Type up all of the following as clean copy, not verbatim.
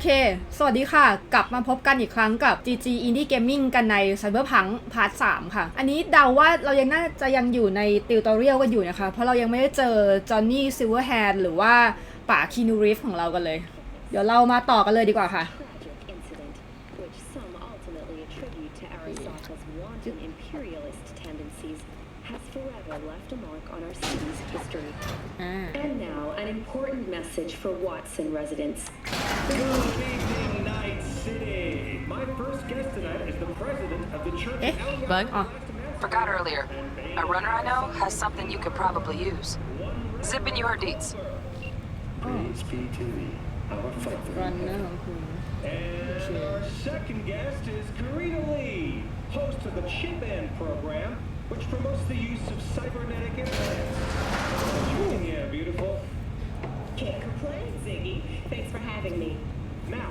เคสวัสดีค่ะกลับมาพบกันอีกครั้งกับ GG Indie Gaming กันใน Cyberpunk Part 3 ค่ะอันนี้เดาว่าเรายังน่าจะยังอยู่ในติวตอเรียลกันอยู่นะคะเพราะเรายังไม่ได้เจอจอห์นนี่ซิลเวอร์แฮนด์หรือว่าป่าคีนูรีฟของเรากันเลยเดี๋ยวเรามาต่อกันเลยดีกว่าค่ะhas forever left a mark on our city's history. And now, an important message for Watson residents. Good evening, Night City. My first guest tonight is the president of the church. Bug? Forgot earlier. A runner I know has something you could probably use. Zip in your deets. Praise be to thee, our Father. And our second guest is Karina Lee, host of the Chip Band program, which promotes the use of cybernetic implants. Yeah, beautiful. Can't complain, Ziggy. Thanks for having me. Now,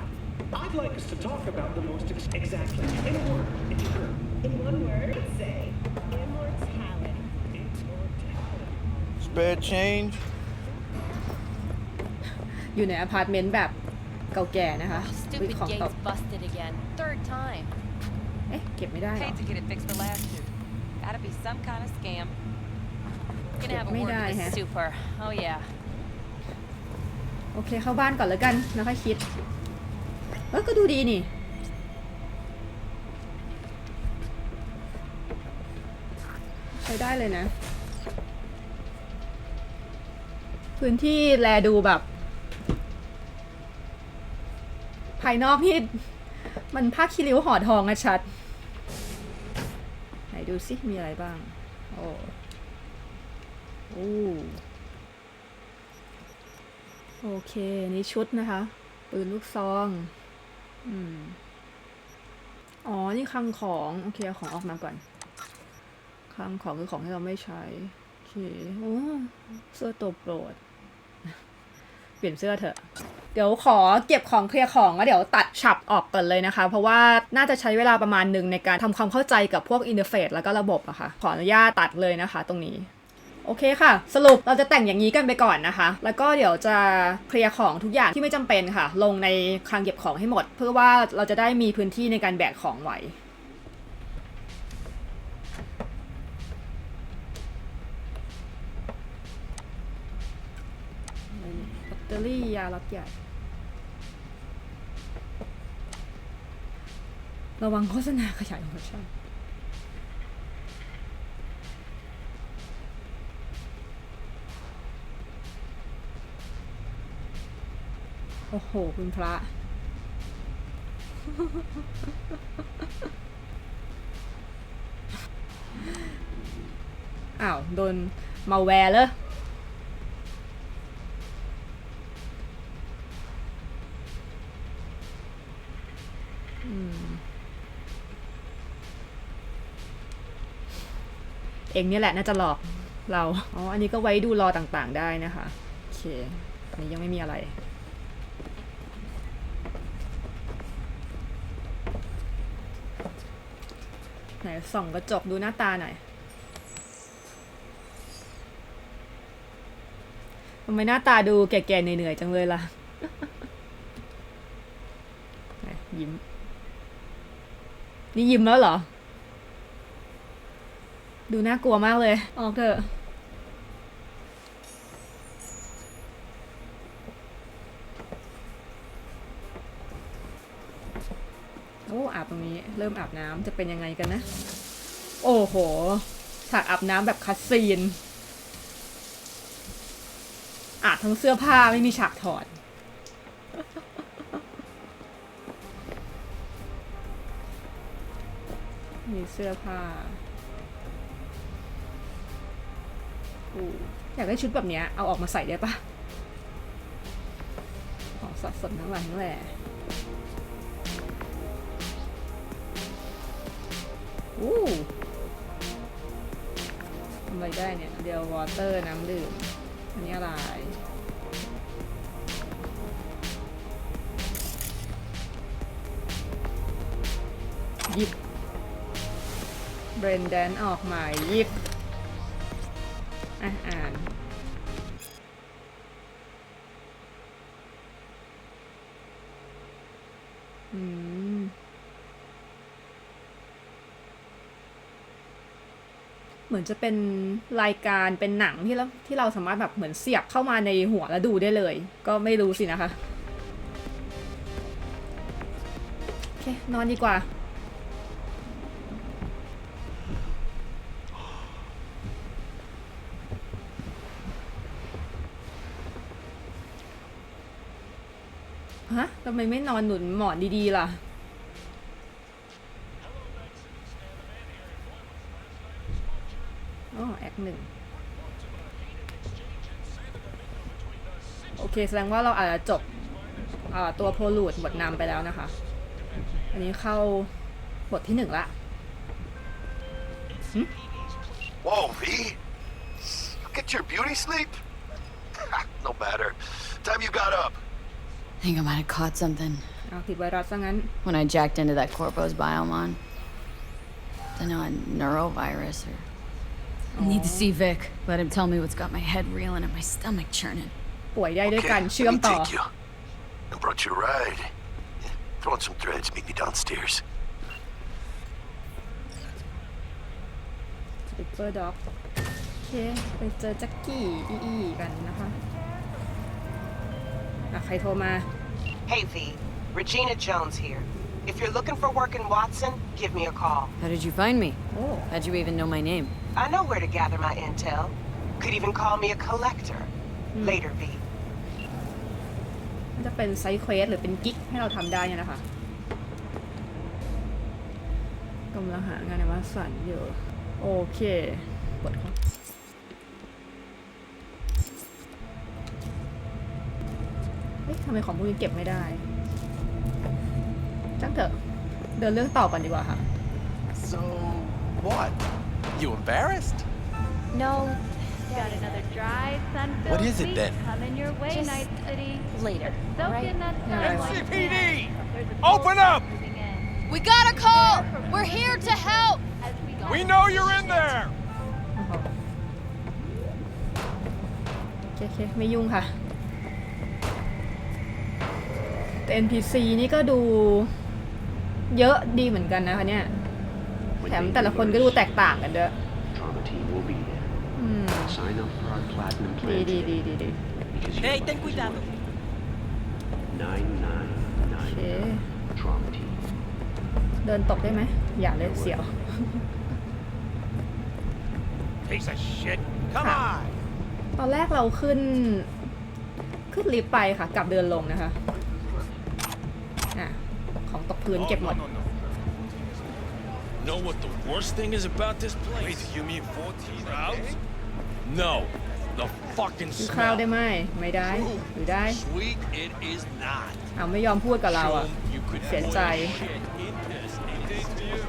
I'd like us to talk about the most exactly in a word, if you could. In one word, say immortality. Immortality. Spare change. อยู่ในอพาร์ตเมนต์แบบเก่าแก่นะคะ Stupid ของตก gate's busted again. Third time. เอ๊ะเก็บไม่ได้เหรอ Paid to get it fixed for last year. Gotta be some kind of scam. Gonna have a word with the super. Oh yeah. โอเคเข้าบ้านก่อนแล้วกันแล้วค่อยคิดก็ดูดีนี่ใช้ได้เลยนะพื้นที่แลดูแบบภายนอกนี่มันผ้าคีริ้วห่อทองนะชัดไหนดูสิมีอะไรบ้างโอ้โอเคนี่ชุดนะคะปืนลูกซองอ๋อนี่คลังของโอเคเอาของออกมาก่อนคลังของคือของที่เราไม่ใช้โอเคโอ้เสื้อตัวโปรดเปลี่ยนเสื้อเถอะเดี๋ยวขอเก็บของเคลียร์ของแล้วเดี๋ยวตัดฉับออกก่อนเลยนะคะเพราะว่าน่าจะใช้เวลาประมาณหนึ่งในการทำความเข้าใจกับพวกอินเทอร์เฟซแล้วก็ระบบอะค่ะขออนุญาตตัดเลยนะคะตรงนี้โอเคค่ะสรุปเราจะแต่งอย่างนี้กันไปก่อนนะคะแล้วก็เดี๋ยวจะเคลียร์ของทุกอย่างที่ไม่จำเป็นค่ะลงในคลังเก็บของให้หมดเพื่อว่าเราจะได้มีพื้นที่ในการแบกของไหวแบตเตอรี่ยาล็อตใหญ่ระวังโฆษณาขยายโปรโมชั่นโอ้โหคุณพระอ้าวโดนมาแวร์เลยเองเนี่ยแหละน่าจะหลอกเราอ๋ออันนี้ก็ไว้ดูรอต่างๆได้นะคะโอเคตอนนี้ยังไม่มีอะไรไหนส่องกระจกดูหน้าตาหน่อยทำไมหน้าตาดูแก่ๆเหนื่อยๆจังเลยล่ะ ยิ้มนี่ยิ้มแล้วเหรอดูน่ากลัวมากเลยออกเถอะโอ้อาบตรงนี้เริ่มอาบน้ำจะเป็นยังไงกันนะโอ้โหฉากอาบน้ำแบบคัสซีนอาบทั้งเสื้อผ้าไม่มีฉากถอดมีเสื้อผ้าอยากได้ชุดแบบนี้เอาออกมาใส่ได้ปะของสะสมทั้งหลายทั้งแหล่ทำอะไรได้เนี่ยเดียววอเตอร์น้ำดื่มอันนี้อะไรหยิบเบรนแดนออกมาหยิบอ่าน โ อืมเหมือนจะเป็นรายการเป็นหนังที่เราสามารถแบบเหมือนเสียบเข้ามาในหัวแล้วดูได้เลยก็ไม่รู้สินะคะโอเคนอนดีกว่าฮะทำไมไม่นอนหนุนหมอนดีๆล่ะอ๋อแอคหนึ่งโอเคแสดงว่าเราอาจจะจบตัวโพลูดบทนำไปแล้วนะคะอันนี้เข้าบทที่หนึ่งละWhoa, V. You get your beauty sleep? No matter. Time you got up. I think I might have caught something ติดไวรัสซะงั้น when I jacked into that Corpo's biomon. Don't know, a neurovirus or... I need to see Vic. Let him tell me what's got my head reeling and my stomach churning. ป่วยได้ด้วย Okay, กัน let เชื่อม me ต่อ take you. I brought you a ride. Throw on some threads, meet me downstairs. Super Dog โอเคไปเจอแจ็คกี้อีกันนะคะใครโทรมา Hey V, Regina Jones here. If you're looking for work in Watson, give me a call. How did you find me? โอ้ How'd you even know my name? I know where to gather my intel. Could even call me a collector. Later, V. จะเป็นไซด์เควสหรือเป็นกิ๊กให้เราทำได้เนี่ยนะคะกำลังหางานในวัดสันอยู่โอเคกดเขาทำไมของพวกนี้เก็บไม่ได้จังเถอะเดินเรื่องต่อกันดีกว่าค่ะ So, what? You embarrassed? No. Got another dry, sun-filled What is it week then? coming your way, Just Night City. later, Soak alright? in that Yeah, sunlight. NCPD! There's a Open cold up! moving in. We got a call! We're here to help! As we go We know you're in there! โอเคไม่ยุ่งค่ะแต่ NPC นี่ก็ดูเยอะดีเหมือนกันนะคะเนี่ยแถมแต่ละคนก็ดูแตกต่างกันด้วย Trauma team will be there. Sign up for our platinum ดี plan ดี today ดีดีดี because your Hey, life ten is cuidado. worth it. โอเค 9999 Trauma team. เดินตกได้ไหมอย่าเลยเสียว Piece of shit. Come on! ตอนแรกเราขึ้นลิฟต์ไปค่ะกลับเดินลงนะคะของตกพื้นเก็บหมด Know what the worst thing is about this place? Wait, you mean 14 Crowds? No, the fucking กินข้าว smell. ได้ไหมไม่ได้หรือได้ Sweet, it is not. ไม่ยอมพูดกับเรา Show อ่ะ 'em you could เสียใจ boil shit in this. Anything to you.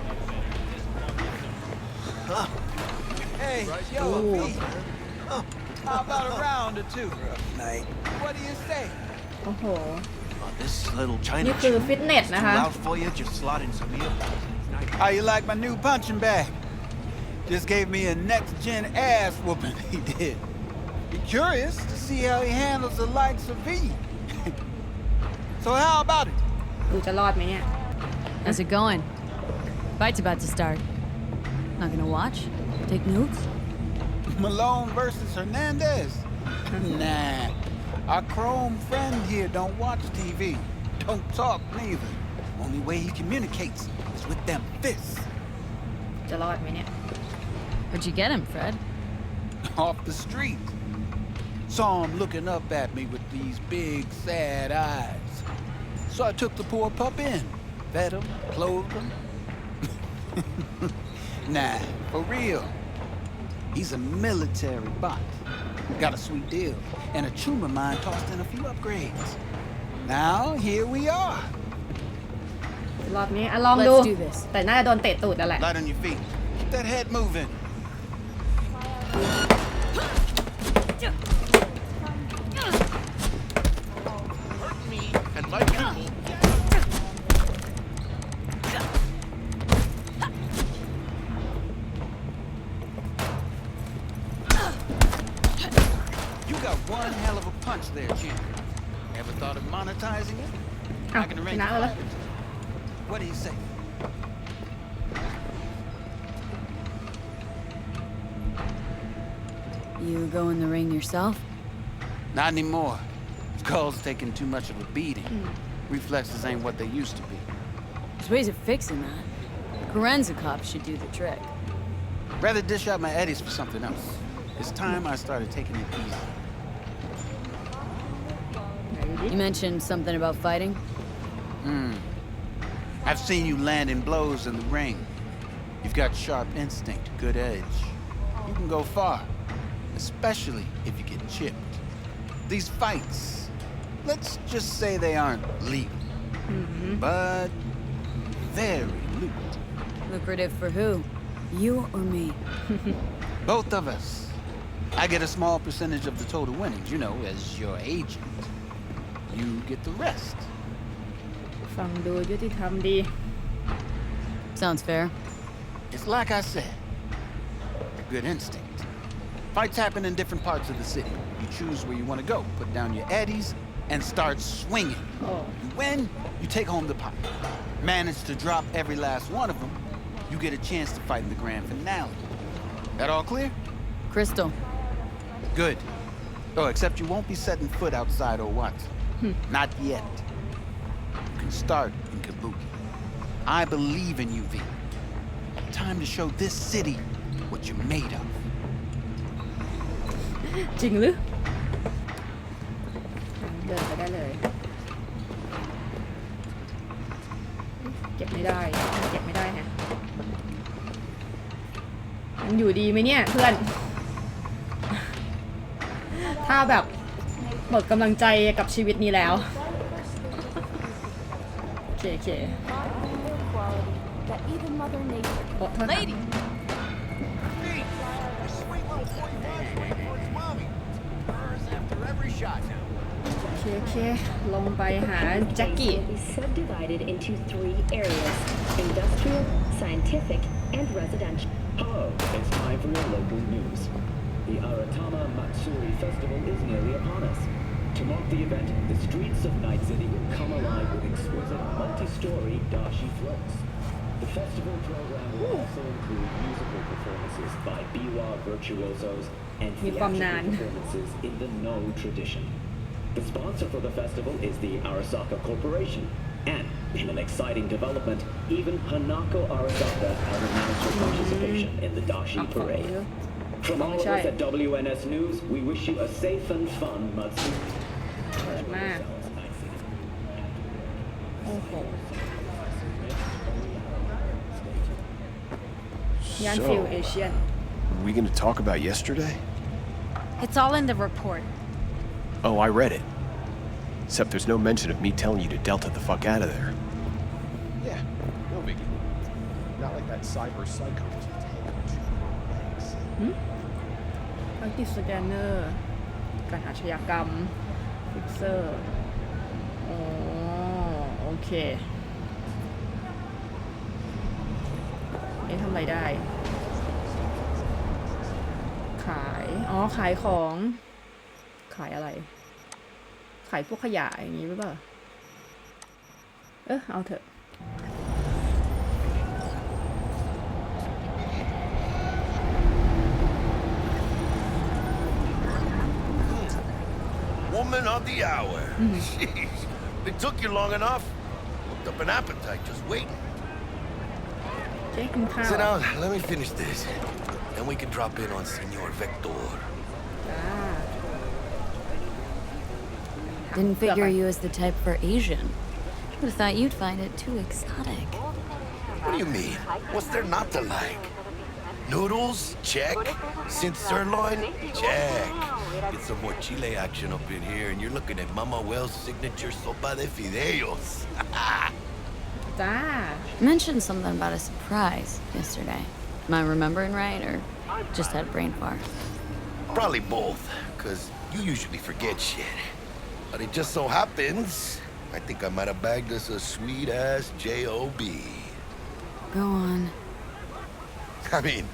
Hey, yo, Ooh. V. How about a round or two? Night. What do you say? โอ้โห This little China นี่คือ chew ฟิตเนส is นะ too คะ loud for you. Just slot in some earphones. How you like my new punching bag? Just gave me a next-gen ass whooping, he did. Be curious to see how he handles the likes of V. So how about it? ดูจะรอดไหมเนี่ย How's it going? Fight's about to start. Not gonna watch? Take notes? Malone versus Hernandez? Nah. Our chrome friend here don't watch TV. Don't talk neither. Only way he communicates is with them fists. จะรอดไหมเนี่ย Where'd you get him, Fred? Off the street. Saw him looking up at me with these big, sad eyes. So I took the poor pup in. Fed him, clothed him. Nah, for real. He's a military bot. Got a sweet deal. And a tumor mine tossed in a few upgrades. Now, here we are. จะรอดไหมเนี่ยลองดู Let's do this. แต่น่าจะโดนเตะตูดนั่นแหละ Light on your feet. Keep that head moving. Hurt me and my people. You got one hell of a punch there, champ. Ever thought of monetizing it? อ้าว I can ช arrange นะแล้วเหรอ flyers. What do you say? You go in the ring yourself? Not anymore. Skull's taking too much of a beating. Reflexes ain't what they used to be. There's ways of fixing that. Karen's a cop should do the trick. Rather dish out my eddies for something else. It's time I started taking it easy. You mentioned something about fighting? I've seen you landing blows in the ring. You've got sharp instinct, good edge. You can go far, especially if you get chipped. These fights, let's just say they aren't legal, but very lucrative. Lucrative for who? You or me? Both of us. I get a small percentage of the total winnings, you know, as your agent. You get the rest. ฟังดูยุติธรรมดี Sounds fair. It's like I said, a good instinct. Fights happen in different parts of the city. You choose where you want to go, put down your eddies, and start swinging. You win, you take home the pot. Manage to drop every last one of them, you get a chance to fight in the grand finale. That all clear? Crystal. Good. Oh, except you won't be setting foot outside or what? Not yet. You can start in Kabuki. I believe in you, V. Time to show this city what you're made of. จริงหรือเดินไปได้เลยเก็บไม่ได้เก็บไม่ได้ฮะยังอยู่ดีไหมเนี่ยเพื่อน ถ้าแบบหมดกำลังใจกับชีวิตนี้แล้วโอเคโอเคโอ้โทษนะโอเคลงไปหาแจ็คกี้ Will be subdivided into 3 areas: industrial, scientific, and residential. Hello, it's time for your local news. The Aratama Matsuri Festival is nearly upon us. To mark the event, the streets of Night City will come alive with exquisite multi-story dashi floats. The festival program will also include musical performances by biwa virtuosos and theatrical performances in the No tradition. The sponsor for the festival is the Arasaka Corporation, and in an exciting development, even Hanako Arasaka has announced her participation in the dashi parade. From all of us at WNS News, we wish you a safe and fun Matsuri. มากโอ้โหย่านฟิลเอเชียน We gonna talk about yesterday? It's all in the report. Oh, I read it. Except there's no mention of me telling you to Delta the fuck out of there. Yeah, no biggie. Not like that cyber psycho was tangled to your legs. ภารกิจสแกนเนอร์การอาชญากรรมฟิกเซอร์อ๋อโอเคทำอะไรได้ขายขายของขายอะไรขายพวกขยะอย่างนี้หรือเปล่าเอาเถอะ Woman of the hour. Jeez, it took you long enough. Looked up an appetite just waiting. Sit down, let me finish this. Then we can drop in on Senor Vector. Didn't figure you as the type for Asian. Would have thought you'd find it too exotic. What do you mean? What's there not to like? Noodles? Check. Synth sirloin? Check. Get some more chile action up in here, and you're looking at Mama Wells' signature sopa de fideos. You mentioned something about a surprise yesterday. Am I remembering right, or just had a brain fart? Probably both, because you usually forget shit. But it just so happens, I think I might have bagged us a sweet-ass J.O.B. Go on. I mean,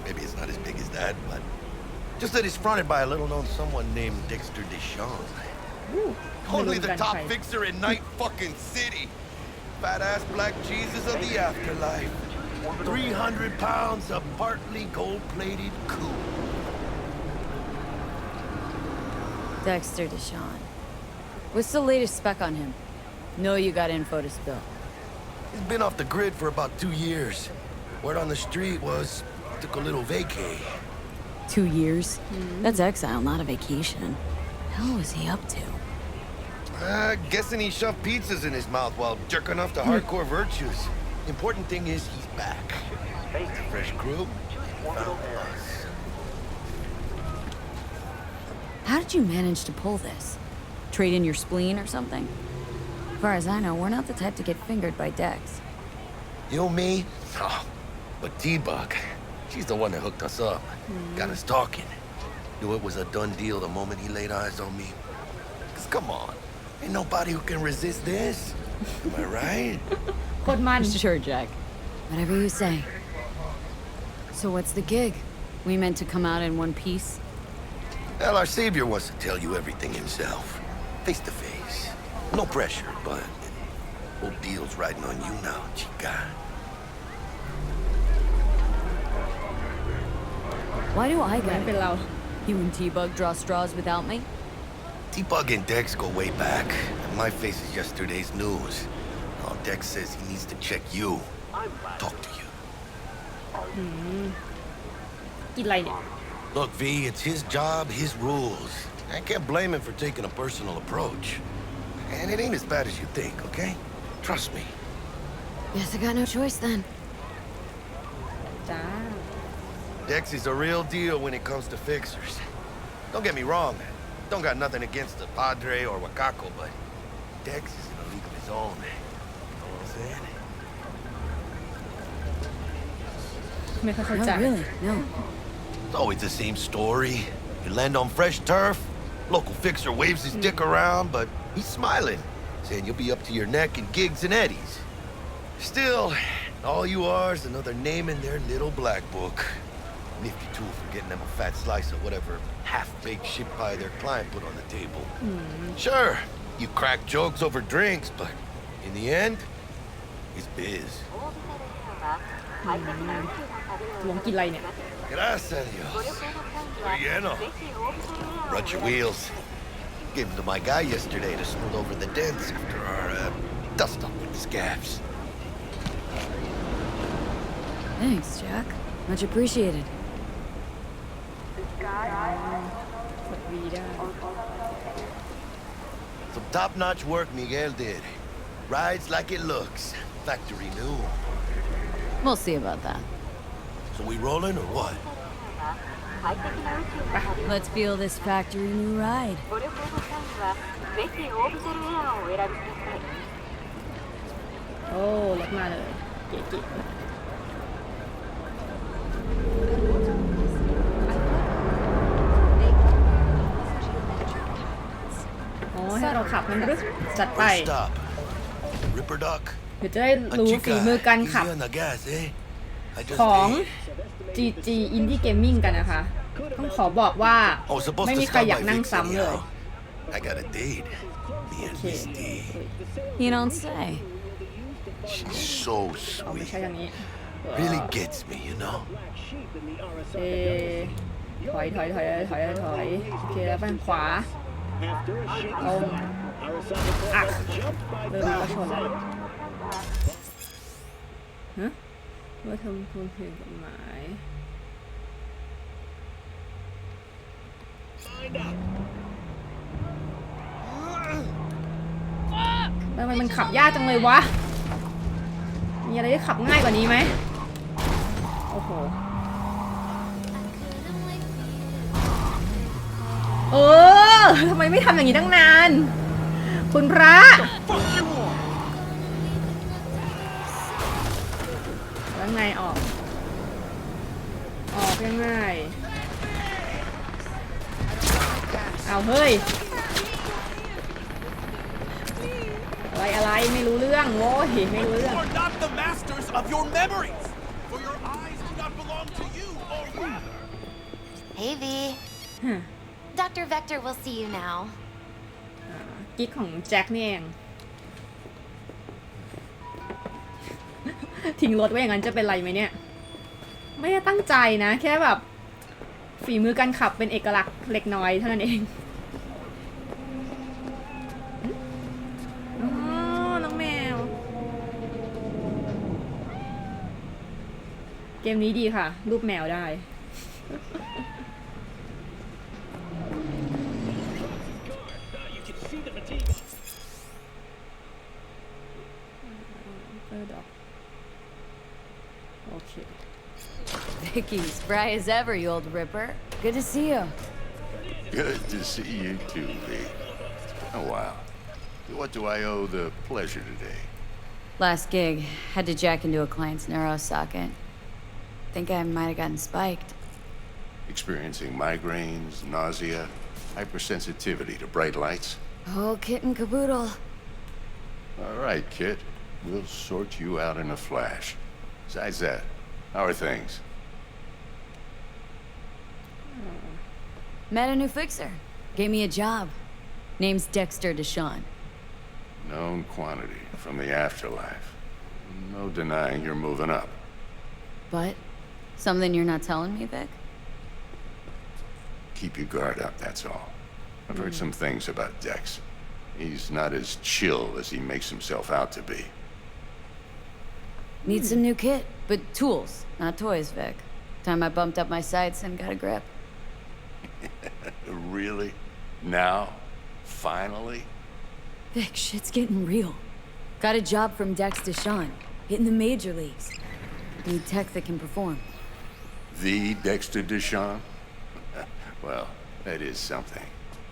maybe it's not as big as that, but just that he's fronted by a little-known someone named Dexter Deshawn. Only the top fixer in Night fucking City. fat-ass black Jesus of the afterlife. 300 pounds of partly gold-plated cool. Dexter Deshawn. What's the latest spec on him? Know you got info to spill. He's been off the grid for about 2 years. Word on the street was took a little vacay. 2 years? That's exile, not a vacation. Hell was he up to? Guessing he shoved pizzas in his mouth while jerking off to hardcore virtues. Important thing is he's back. It's a fresh crew. Found us. How did you manage to pull this? Trade in your spleen or something? As far as I know, we're not the type to get fingered by Dex. You, me? Oh, but T-Bug. She's the one that hooked us up. Got us talking. Knew it was a done deal the moment he laid eyes on me. 'Cause come on. Ain't nobody who can resist this. Am I right? โคตรมัน Sure, Jack. Whatever you say. So what's the gig? We meant to come out in one piece? Well, our savior wants to tell you everything himself. Face to face. No pressure, but whole deal's riding on you now, chica. Why do I งั้น get เป็น it? เรา You and T-Bug draw straws without me? T-Bug and Dex go way back. My face is yesterday's news. Oh, Dex says he needs to check you. Talk to you. กินอะไรเนี่ย Look, V, it's his job, his rules. I can't blame him for taking a personal approach. And it ain't as bad as you think, okay? Trust me. Guess I got no choice then. จ้า Dex is a real deal when it comes to fixers. Don't get me wrong. Don't got nothing against the Padre or Wakako, but Dex is in a league of his own. You know what I'm saying? ไม่ค่อยเข้าใจ No, really, no. It's always the same story. You land on fresh turf, local fixer waves his dick around, but he's smiling, saying you'll be up to your neck in gigs and eddies. Still, all you are is another name in their little black book. Nifty tool for getting them a fat slice of whatever half-baked shit pie their client put on the table. Sure, you crack jokes over drinks, but in the end, it's biz. หลวงกินอะไรเนี่ย Gracias a Dios. Bueno. Run your wheels. Gave them to my guy yesterday to smooth over the dents after our dust up with the scabs. Thanks, Jack. Much appreciated. กดวีได้ Some top-notch work Miguel did. Rides like it looks. Factory new. We'll see about that. So we rolling or what? Let's feel this factory new ride. โอ้รถมาเลยเก๋ๆอ๋อให้เราขับมันหรือจัดไป First stop. Ripper Duck. เดี๋ยวจะได้รู้ฝีมือการขับ easy on the gas, eh? I just ของ ate. GG Indie Gaming กันนะคะ ต้องขอบอกว่า Oh, supposed ไม่ to มีใคร stop อยาก by นั่ง Vic's ซ้ำเลย anyhow. I got a date. Me and Misty. You don't say. She's so เอาไม่ sweet. ใช่อย่างนี้ Really gets me, you know? เอถอยโอเคแล้วไปขวาตรงอ่ะเริ่มก็ชนแล้วฮะเมื่อทำความผิดกฎหมายทำไมมันขับยากจังเลยวะมีอะไรที่ขับง่ายกว่านี้ไหมโอ้โหทำไมไม่ทำอย่างนี้ตั้งนานคุณพระแล้วไงออกยังไงเอาเฮ้ยอะไรไม่รู้เรื่องโว้ยไม่รู้เรื่อง You are not the masters of your memories, for your eyes do not belong to you, or rather. Hey, V. Dr. Vector will see you now. กิ๊กของแจ็คนี่เอง ทิ้งรถไว้อย่างนั้นจะเป็นไรไหมเนี่ย ไม่ได้ตั้งใจนะ แค่แบบฝีมือการขับเป็นเอกลักษณ์เล็กน้อยเท่านั้นเองอ๋อน้องแมวเกมนี้ดีค่ะรูปแมวได้โอเค Vicky, spry as ever, you old ripper. Good to see you. Good to see you too, V. Oh, wow. What do I owe the pleasure today? Last gig, had to jack into a client's neuro socket. Think I might have gotten spiked. Experiencing migraines, nausea, hypersensitivity to bright lights? Oh, kit and caboodle. All right, Kit. We'll sort you out in a flash. Besides that, how are things? Met a new fixer. Gave me a job. Name's Dexter Deshawn. Known quantity from the afterlife. No denying you're moving up. But something you're not telling me, Vic? Keep your guard up, that's all. I've heard some things about Dex. He's not as chill as he makes himself out to be. Need some new kit, but tools, not toys, Vic. Time I bumped up my sights and got a grip. Really? Now? Finally? Vic, shit's getting real. Got a job from Dex Deshawn, hitting the major leagues. Need tech that can perform. The Dexter Deshawn? Well, that is something.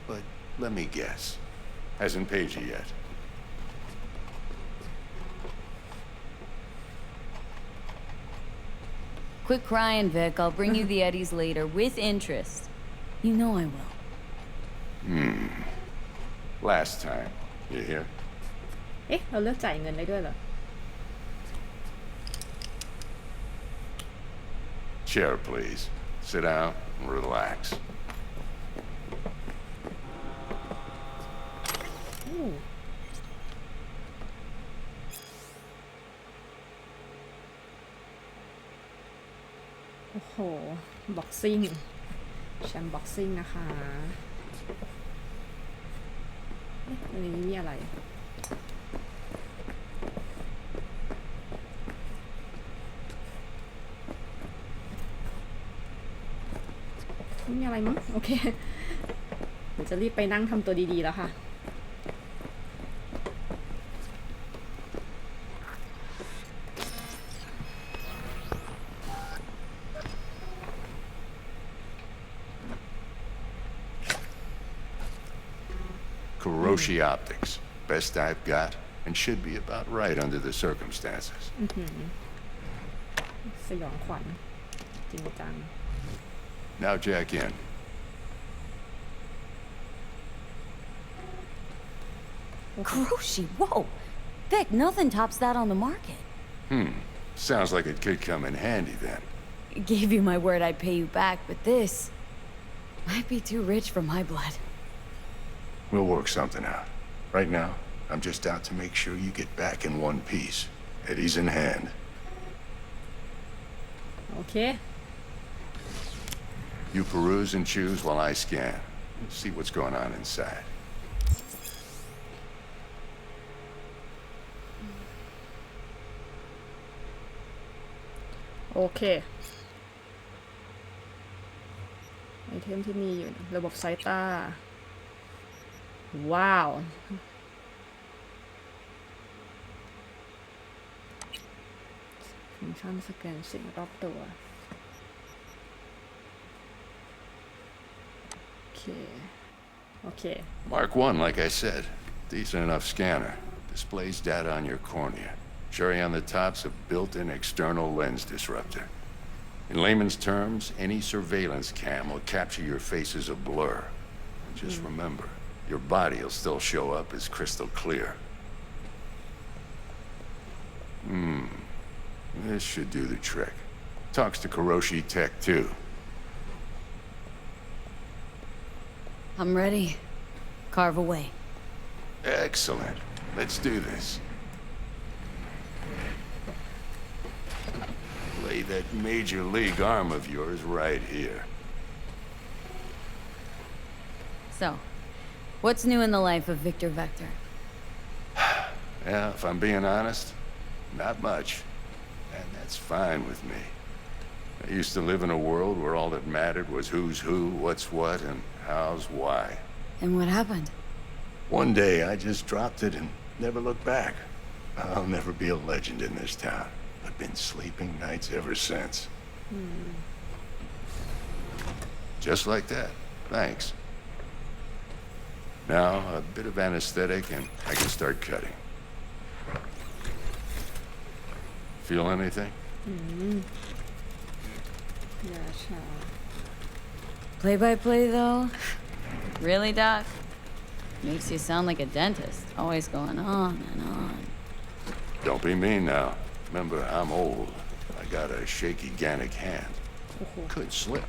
But let me guess. Hasn't paid you yet. Quit crying, Vic. I'll bring you the Eddies later, with interest. You know I will. Last time. You hear? เอ๊ะเราเลือกจ่ายเงินได้ด้วยเหรอ Chair, please. Sit down and relax. โอ้โหบ็อกซิ่งแชมป์บ็อกซิ่งนะคะอันนี้มีอะไรไม่มีอะไรมั้งโอเคเดี๋ยวจะรีบไปนั่งทำตัวดีๆแล้วค่ะKuroshi Optics. Best I've got, and should be about right under the circumstances. สยองขวัญจริงจัง Now jack in. Kuroshi, whoa! Vic, nothing tops that on the market. Sounds like it could come in handy then. Gave you my word I'd pay you back, but this might be too rich for my blood. We'll work something out. Right now, I'm just out to make sure you get back in one piece. Eddie's in hand. Okay. You peruse and choose while I scan. See what's going on inside. Okay. ไอเทมที่มีอยู่ระบบสายตาว้าวฟังก์ชันสแกนสิ่งรอบตัวโอเค Mark 1, like I said. Decent enough scanner. Displays data on your cornea. Cherry on the top's a built-in external lens disruptor. In layman's terms, any surveillance cam will capture your face as a blur. Just remember, your body will still show up as crystal clear. This should do the trick. Talks to Kuroshi Tech, too. I'm ready. Carve away. Excellent. Let's do this. that major league arm of yours right here. So, what's new in the life of Victor Vector? Yeah, if I'm being honest, not much. And that's fine with me. I used to live in a world where all that mattered was who's who, what's what, and how's why. And what happened? One day, I just dropped it and never looked back. I'll never be a legend in this town. I've been sleeping nights ever since. Just like that. Thanks. Now, a bit of anesthetic and I can start cutting. Feel anything? Play-by-play, though? Really, Doc? Makes you sound like a dentist, always going on and on. Don't be mean now. Remember, I'm old. I got a shaky Gannic hand. Could slip.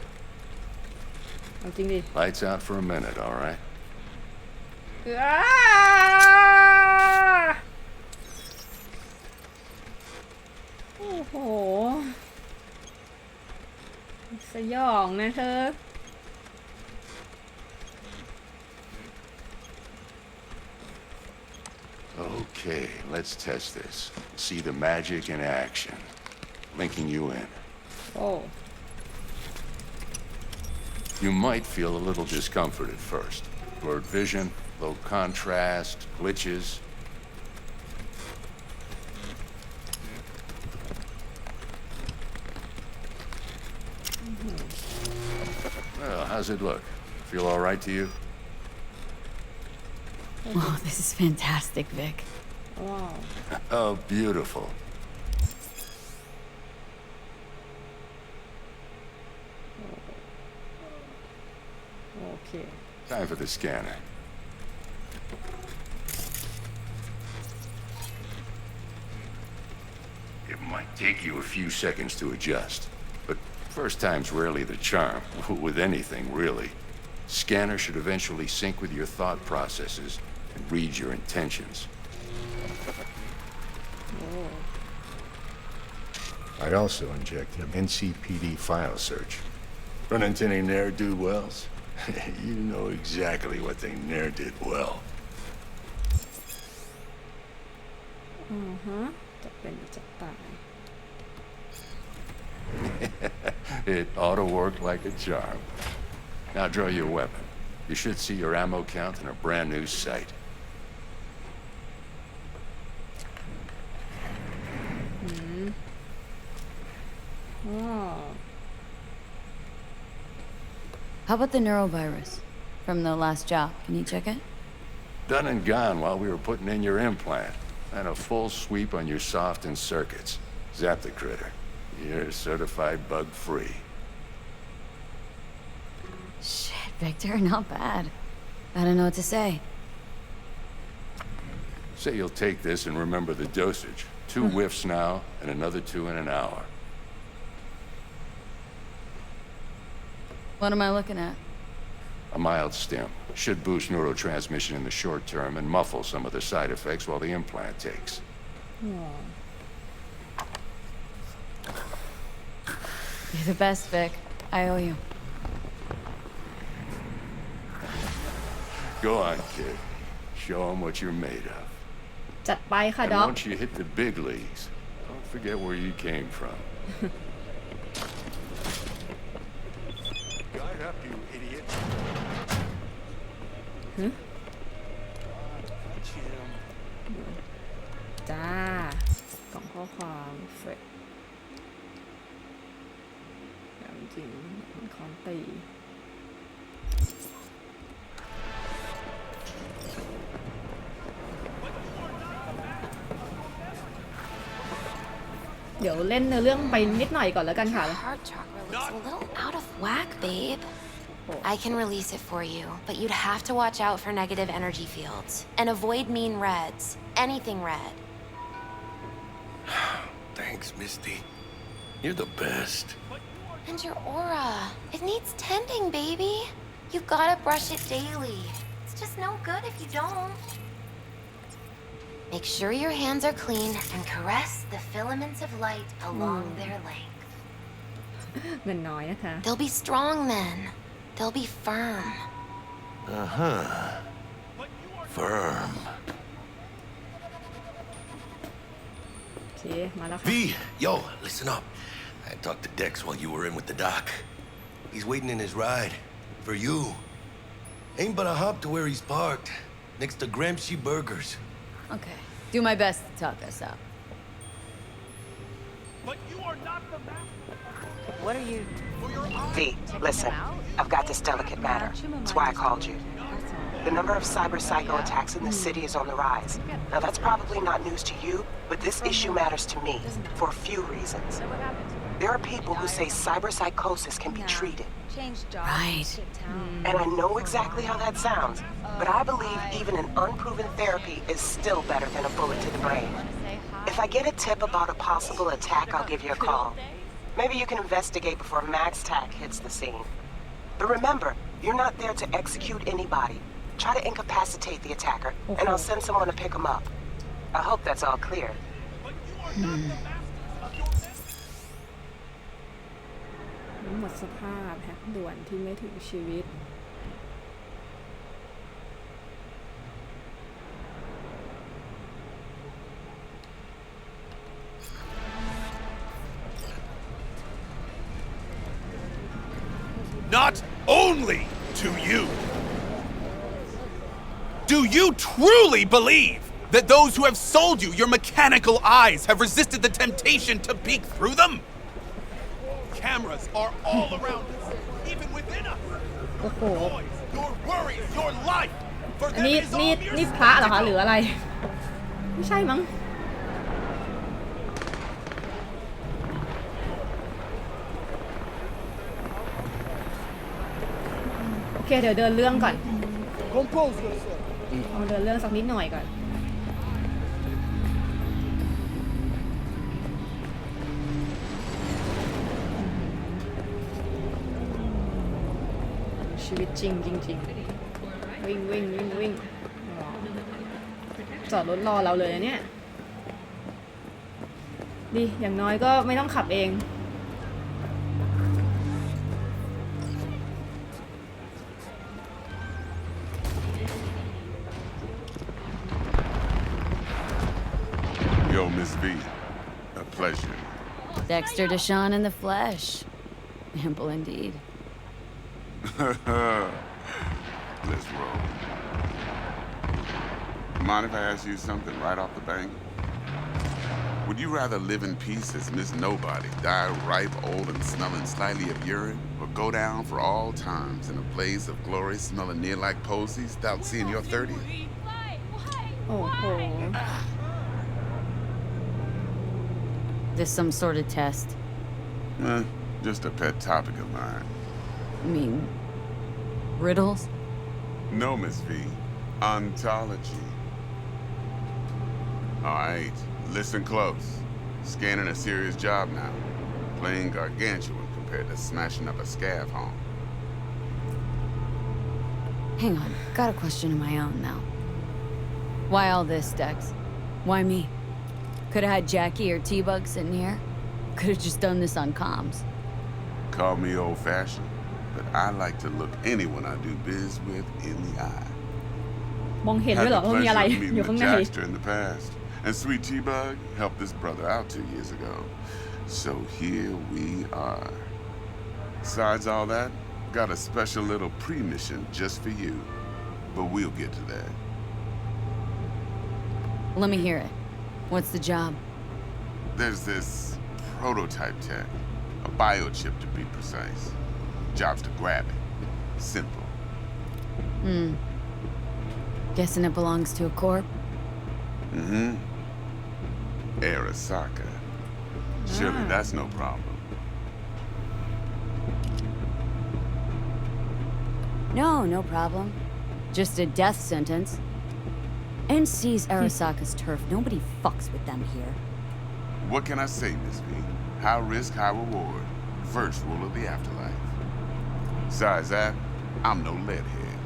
Lights out for a minute, all right? โอ้โหสยองนะเธอ Okay, let's test this. See the magic in action. Linking you in. Oh. You might feel a little discomfort at first. Blurred vision, low contrast, glitches. Well, how's it look? Feel all right to you? Oh, this is fantastic, Vic. Wow. Oh, beautiful. Okay. Time for the scanner. It might take you a few seconds to adjust, but first time's rarely the charm, with anything, really. Scanner should eventually sync with your thought processes and read your intentions. I'd also inject an NCPD file search. Run into any ne'er-do-wells? You know exactly what they ne'er did well. จะเป็นจะตาย It ought to work like a charm. Now draw your weapon. You should see your ammo count in a brand new sight. Wow. How about the neurovirus from the last job? Can you check it? Done and gone while we were putting in your implant. And a full sweep on your soft and circuits. Zap the critter. You're certified bug-free. Shit, Victor, not bad. I don't know what to say. Say you'll take this and remember the dosage. 2 whiffs now, and another 2 in an hour. What am I looking at? A mild stim. Should boost neurotransmission in the short term and muffle some of the side effects while the implant takes. You're the best, Vic. I owe you. Go on, kid. Show them what you're made of. จัดไปค่ะ And ด็อก once you hit the big leagues, don't forget where you came from. Guide up, you idiot. จ้ากล่องข้อความเฟรจริงคอนตีเดี๋ยวเล่นเนื้อเรื่องไปนิดหน่อยก่อนแล้วกันค่ะ Heart chakra looks a little out of whack, babe. I can release it for you, but you'd have to watch out for negative energy fields and avoid mean reds. Anything red. Thanks, Misty. You're the best. And your aura. It needs tending, baby. You've gotta brush it daily. It's just no good if you don't. Make sure your hands are clean and caress the filaments of light along their length. เงินน้อยนะคะ They'll be strong then. They'll be firm. Firm. โอเคมาแล้วค่ะ V, yo, listen up. I talked to Dex while you were in with the doc. He's waiting in his ride. For you. Ain't but a hop to where he's parked. Next to Gramsci Burgers. Okay. Do my best to talk us out. But you are not the master. What are you? V, listen. I've got this delicate matter. That's why I called you. The number of cyber psycho attacks in the city is on the rise. Now that's probably not news to you, but this issue matters to me for a few reasons. There are people who say cyberpsychosis can be treated. Right. And I know exactly how that sounds, but I believe even an unproven therapy is still better than a bullet to the brain. If I get a tip about a possible attack, I'll give you a call. Maybe you can investigate before Max Tack hits the scene. But remember, you're not there to execute anybody. Try to incapacitate the attacker, and I'll send someone to pick him up. I hope that's all clear. หมดสภาพแฮกด่วนที่ไม่ถึงชีวิต Not only to you. Do you truly believe that those who have sold you your mechanical eyes have resisted the temptation to peek through them? Cameras are all around us, even within us. Your noise, your worries, your life. For อัน them นี้ it is all mere นี่พระเหรอคะหรืออะไร ไม่ใช่มั้ง โอเคเดี๋ยวเดินเรื่องก่อน Compose yourself. เอาเดินเรื่องสักนิดหน่อยก่อน ชีวิตจริงจริงๆวิ่งอ๋อจอดรถรอเราเลยนะเนี่ยดีอย่างน้อยก็ไม่ต้องขับเอง Yo, Miss V. A pleasure. Dexter Deshawn in the flesh. Ample indeed. Let's roll. Mind if I ask you something right off the bank? Would you rather live in peace as Miss Nobody, die ripe, old, and smelling slightly of urine, or go down for all times in a blaze of glory smelling near like posies without seeing your 30th? Oh. This some sort of test? Just a pet topic of mine. You mean riddles? No, Miss V. Ontology. All right, listen close. Scanning a serious job now. Playing gargantuan compared to smashing up a scav home. Hang on, got a question of my own now. Why all this, Dex? Why me? Could have had Jackie or T-Bug sitting here. Could have just done this on comms. Call me old-fashioned, but I like to look anyone I do biz with in the eye. มองเห็น Had ด้วยเหร the อว่ามีอะไร pleasure of อยู่ meeting ข้าง with ใน Jackster in the past, and Sweet T-Bug helped this brother out 2 years ago. So here we are. Besides all that, got a special little pre-mission just for you, but we'll get to that. Let me hear it. What's the job? There's this prototype tech, a biochip to be precise. Job's to grab it. Simple. Guessing it belongs to a corp? Mm-hmm. Arasaka. Surely that's no problem. No problem. Just a death sentence. NC's Arasaka's turf. Nobody fucks with them here. What can I say, Miss V? High risk, high reward. First rule of the afterlife. Besides that, I'm no leadhead.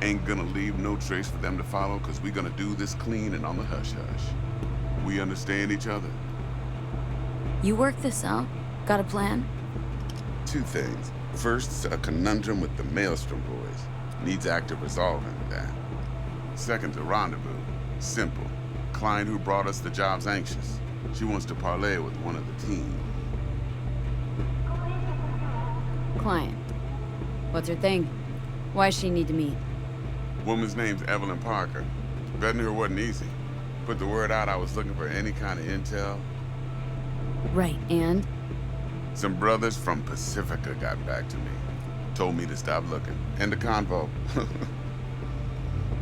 Ain't gonna leave no trace for them to follow, cause we gonna do this clean and on the hush-hush. We understand each other. You work this out? Got a plan? two things. First, a conundrum with the Maelstrom boys. Needs active resolving with that. Second, a rendezvous. Simple. Client who brought us the job's anxious. She wants to parlay with one of the team. Client. What's her thing? Why does she need to meet? Woman's name's Evelyn Parker. Betting her wasn't easy. Put the word out I was looking for any kind of intel. Right, and? Some brothers from Pacifica got back to me. Told me to stop looking. End of convo.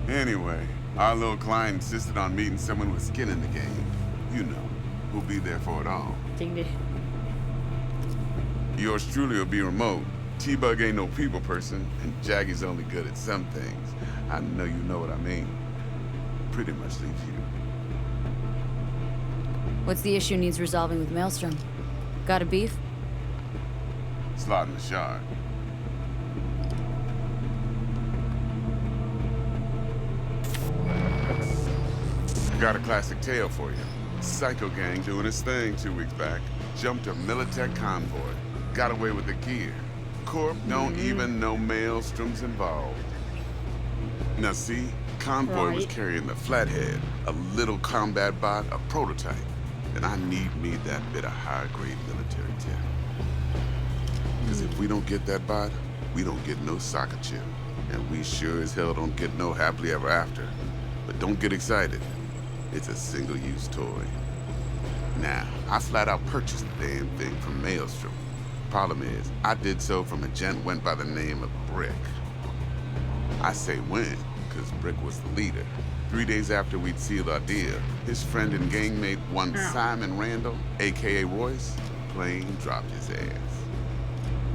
Anyway, our little client insisted on meeting someone with skin in the game. You know, who'll be there for it all. Yours truly will be remote. T-Bug ain't no people person, and Jaggy's only good at some things. I know you know what I mean. Pretty much leaves you. What's the issue needs resolving with Maelstrom? Got a beef? Slot in the shard. Got a classic tale for you. Psycho gang doing his thing 2 weeks back. Jumped a Militech convoy. Got away with the gear. Corp don't even know Maelstrom's involved. Now see, convoy was carrying the Flathead, a little combat bot, a prototype. And I need me that bit of high-grade military tech. Because if we don't get that bot, we don't get no soccer chip. And we sure as hell don't get no happily ever after. But don't get excited. It's a single-use toy. Now, I flat out purchased the damn thing from Maelstrom. Problem is, I did so from a gent went by the name of Brick. I say when, because Brick was the leader. 3 days after we'd sealed our deal, his friend and gangmate, one Simon Randall, a.k.a. Royce, plain dropped his ass.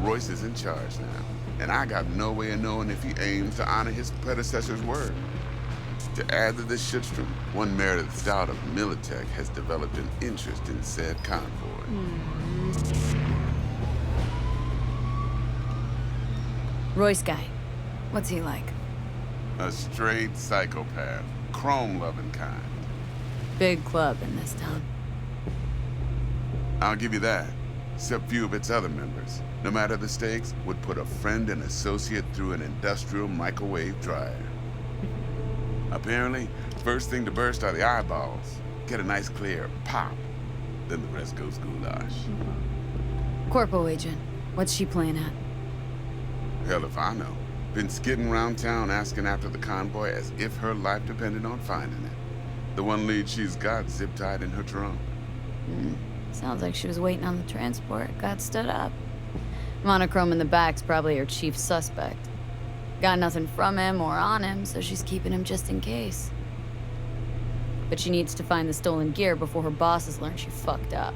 Royce is in charge now, and I got no way of knowing if he aims to honor his predecessor's word. To add to this shitstorm, one Meredith Stout of Militech has developed an interest in said convoy. Royce guy. What's he like? A straight psychopath. Chrome-loving kind. Big club in this town. I'll give you that. Except few of its other members, no matter the stakes, would put a friend and associate through an industrial microwave dryer. Apparently, first thing to burst are the eyeballs. Get a nice clear pop. Then the rest goes goulash. Corpo agent. What's she playing at? Hell if I know. Been skidding around town asking after the convoy as if her life depended on finding it. The one lead she's got zip-tied in her trunk. Sounds like she was waiting on the transport. Got stood up. Monochrome in the back's probably her chief suspect. Got nothing from him or on him, so she's keeping him just in case. But she needs to find the stolen gear before her bosses learn she fucked up.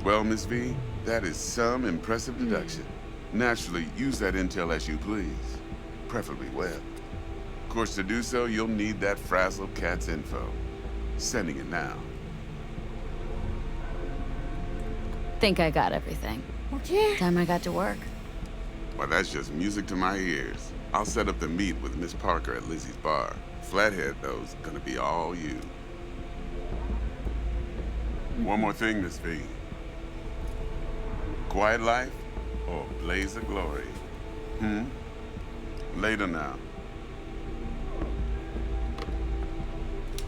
Well, Miss V, that is some impressive deduction. Naturally, use that intel as you please. Preferably well. Of course, to do so, you'll need that frazzled cat's info. Sending it now. Think I got everything. Okay. Time I got to work. Well, that's just music to my ears. I'll set up the meet with Miss Parker at Lizzie's bar. Flathead, though, is gonna be all you. One more thing, Miss V. Quiet life or blaze of glory? Later now.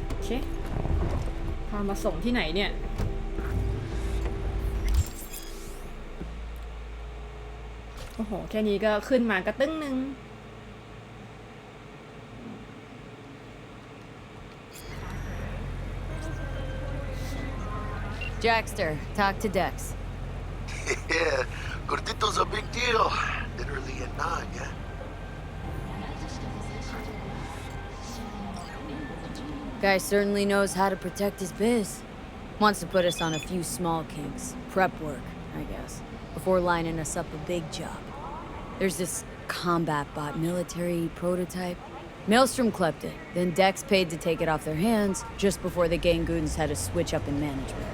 โอเคพามาส่งที่ไหนเนี่ย โอ้โห แค่นี้ก็ขึ้นมากระตึ้งนึง Jackster, talk to Dex. Yeah, Gordito's a big deal. Literally a nod, yeah? Guy certainly knows how to protect his biz. Wants to put us on a few small kinks. Prep work, I guess. Before lining us up a big job. There's this combat bot military prototype. Maelstrom clept it. Then Dex paid to take it off their hands just before the Gangoons had a switch up in management.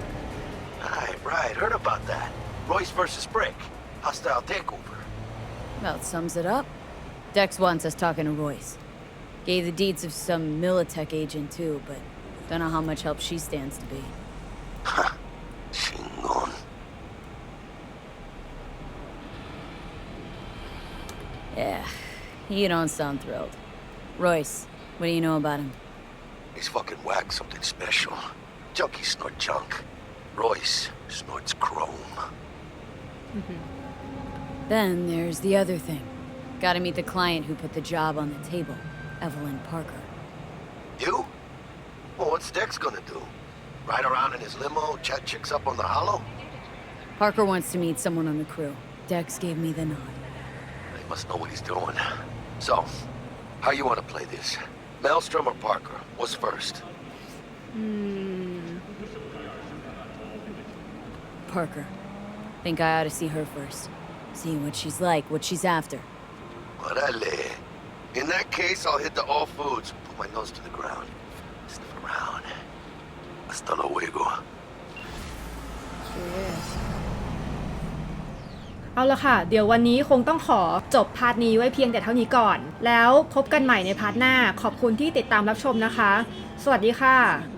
Right. Heard about that. Royce versus Brick. Hostile takeover. About sums it up. Dex wants us talking to Royce. Gave the deeds of some Militech agent too, but don't know how much help she stands to be. Chingon. Yeah, you don't sound thrilled. Royce, what do you know about him? He's fucking whack, something special. Junkies snort junk. Royce snorts chrome. Then there's the other thing. Gotta meet the client who put the job on the table, Evelyn Parker. You? Well, what's Dex gonna do? Ride around in his limo, chat chicks up on the hollow? Parker wants to meet someone on the crew. Dex gave me the nod. He must know what he's doing. So, how you want to play this? Maelstrom or Parker? What's first? Parker. Think I ought to see her first. See what she's like, what she's after. Orale. In that case, I'll hit the all foods. Put my nose to the ground. Sniff around. Hasta luego. เอาละค่ะ เดี๋ยววันนี้คงต้องขอจบพาร์ทนี้ไว้เพียงแต่เท่านี้ก่อน แล้วพบกันใหม่ในพาร์ทหน้า ขอบคุณที่ติดตามรับชมนะคะ สวัสดีค่ะ